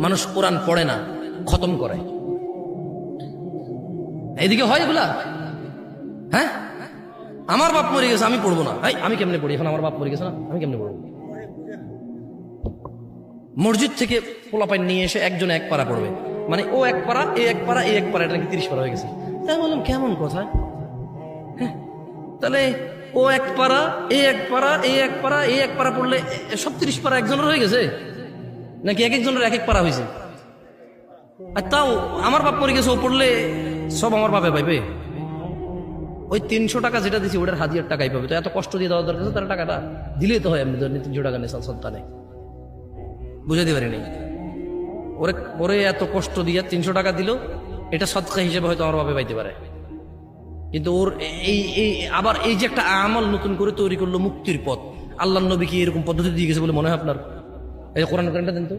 মানুষ কোরআন পড়ে না, খতম করে। এইদিকে হয় এগুলা? হ্যাঁ, আমার বাপ মরে গেছে আমি পড়বো না, আমি কেমনে পড়ি? এখন আমার বাপ মরে গেছে না, আমি কেমনে পড়বো? মসজিদ থেকে পোলাপাইন নিয়ে এসে একজন এক পারা পড়বে, মানে ও এক পারা, এ এক পারা, এ এক পারা, এটা নাকি 30 পারা হয়ে গেছে। তাই বললাম কেমন কথা? হ্যাঁ, তাহলে ও এক পারা, এ এক পারা, এ এক পারা, এ এক পারা পড়লে সব 30 পারা একজনের হয়ে গেছে, নাকি এক একজনের এক এক পারা হয়েছে? আর তাও আমার বাপ মরে গেছে, ও পড়লে সব আমার বাপে পাইবে। ওই 300 টাকা যেটা দিচ্ছি ওটার হাজিয়ার টাকাই পাবে। তো এত কষ্ট দিয়ে দেওয়া দরকার, তারা টাকাটা দিলেই তো হয়। আমি 300 টাকা নেই সন্তানে, বুঝাতে পারিনি। ওরে ওরে এত কষ্ট দিয়ে 300 টাকা দিল, এটা সদকা হিসেবে হয়তো আমার বাপে পাইতে পারে। কিন্তু ওর এই আবার এই যে একটা আমল নতুন করে তৈরি করলো মুক্তির পথ, আল্লাহ নবী কি এরকম পদ্ধতি দিয়ে গেছে বলে মনে হয় আপনার? এই কোরআন দেন তো।